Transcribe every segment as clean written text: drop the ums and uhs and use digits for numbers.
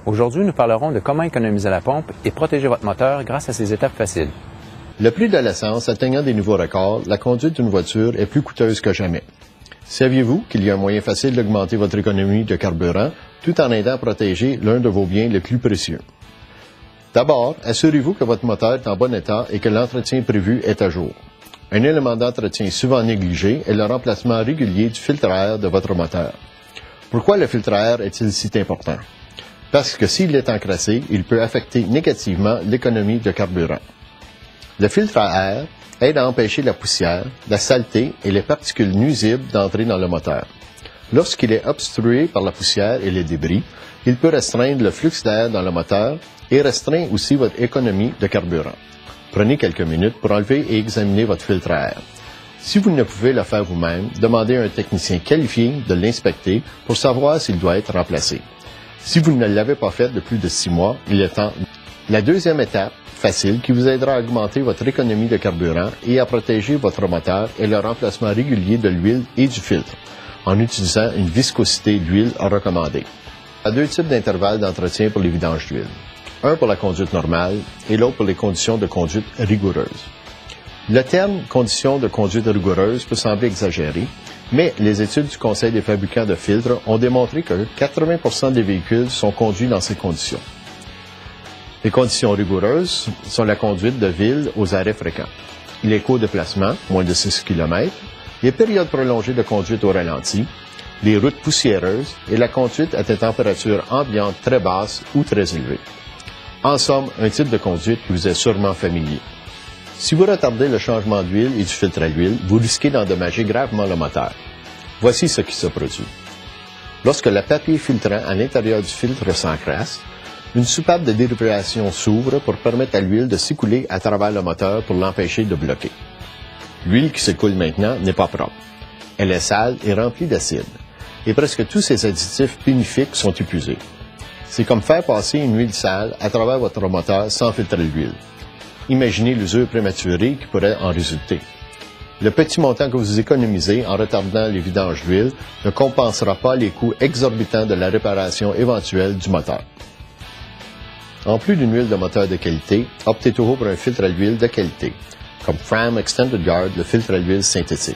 Aujourd'hui, nous parlerons de comment économiser la pompe et protéger votre moteur grâce à ces étapes faciles. Le prix de l'essence atteignant des nouveaux records, la conduite d'une voiture est plus coûteuse que jamais. Saviez-vous qu'il y a un moyen facile d'augmenter votre économie de carburant tout en aidant à protéger l'un de vos biens les plus précieux? D'abord, assurez-vous que votre moteur est en bon état et que l'entretien prévu est à jour. Un élément d'entretien souvent négligé est le remplacement régulier du filtre à air de votre moteur. Pourquoi le filtre à air est-il si important? Parce que s'il est encrassé, il peut affecter négativement l'économie de carburant. Le filtre à air aide à empêcher la poussière, la saleté et les particules nuisibles d'entrer dans le moteur. Lorsqu'il est obstrué par la poussière et les débris, il peut restreindre le flux d'air dans le moteur et restreint aussi votre économie de carburant. Prenez quelques minutes pour enlever et examiner votre filtre à air. Si vous ne pouvez le faire vous-même, demandez à un technicien qualifié de l'inspecter pour savoir s'il doit être remplacé. Si vous ne l'avez pas fait de plus de 6 mois, il est temps. La deuxième étape, facile, qui vous aidera à augmenter votre économie de carburant et à protéger votre moteur est le remplacement régulier de l'huile et du filtre, en utilisant une viscosité d'huile recommandée. Il y a 2 types d'intervalles d'entretien pour les vidanges d'huile. Un pour la conduite normale et l'autre pour les conditions de conduite rigoureuses. Le terme « conditions de conduite rigoureuse » peut sembler exagéré, mais les études du Conseil des fabricants de filtres ont démontré que 80% des véhicules sont conduits dans ces conditions. Les conditions rigoureuses sont la conduite de ville aux arrêts fréquents, les courts déplacements, moins de 6 km, les périodes prolongées de conduite au ralenti, les routes poussiéreuses et la conduite à des températures ambiantes très basses ou très élevées. En somme, un type de conduite qui vous est sûrement familier. Si vous retardez le changement d'huile et du filtre à l'huile, vous risquez d'endommager gravement le moteur. Voici ce qui se produit. Lorsque le papier filtrant à l'intérieur du filtre s'encrasse, une soupape de dérivation s'ouvre pour permettre à l'huile de s'écouler à travers le moteur pour l'empêcher de bloquer. L'huile qui s'écoule maintenant n'est pas propre. Elle est sale et remplie d'acide. Et presque tous ces additifs bénéfiques sont épuisés. C'est comme faire passer une huile sale à travers votre moteur sans filtrer l'huile. Imaginez l'usure prématurée qui pourrait en résulter. Le petit montant que vous économisez en retardant les vidanges d'huile ne compensera pas les coûts exorbitants de la réparation éventuelle du moteur. En plus d'une huile de moteur de qualité, optez toujours pour un filtre à l'huile de qualité, comme Fram Extended Guard, le filtre à l'huile synthétique.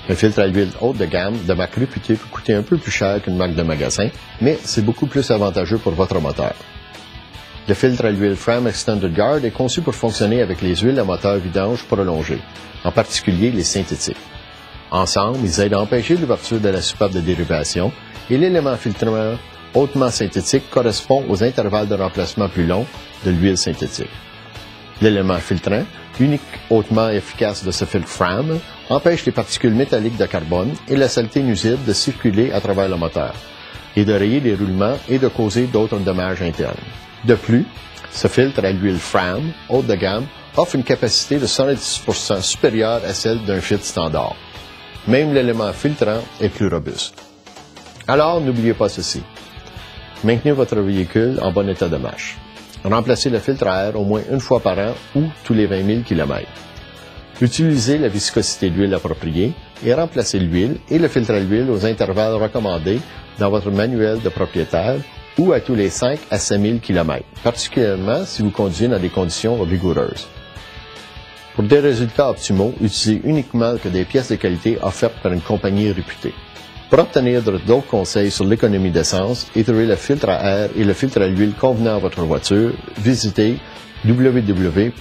Un filtre à l'huile haute de gamme de marque réputée peut coûter un peu plus cher qu'une marque de magasin, mais c'est beaucoup plus avantageux pour votre moteur. Le filtre à l'huile Fram Extended Guard est conçu pour fonctionner avec les huiles à moteur vidange prolongées, en particulier les synthétiques. Ensemble, ils aident à empêcher l'ouverture de la soupape de dérivation et l'élément filtrant hautement synthétique correspond aux intervalles de remplacement plus longs de l'huile synthétique. L'élément filtrant, unique hautement efficace de ce filtre Fram, empêche les particules métalliques de carbone et la saleté nuisible de circuler à travers le moteur, et de rayer les roulements et de causer d'autres dommages internes. De plus, ce filtre à l'huile Fram, haute de gamme, offre une capacité de 110% supérieure à celle d'un filtre standard. Même l'élément filtrant est plus robuste. Alors, n'oubliez pas ceci. Maintenez votre véhicule en bon état de marche. Remplacez le filtre à air au moins une fois par an ou tous les 20 000 km. Utilisez la viscosité d'huile appropriée et remplacez l'huile et le filtre à l'huile aux intervalles recommandés dans votre manuel de propriétaire ou à tous les 5 à 7 000 km, particulièrement si vous conduisez dans des conditions rigoureuses. Pour des résultats optimaux, utilisez uniquement que des pièces de qualité offertes par une compagnie réputée. Pour obtenir d'autres conseils sur l'économie d'essence et trouver le filtre à air et le filtre à l'huile convenant à votre voiture, visitez www.fram.com.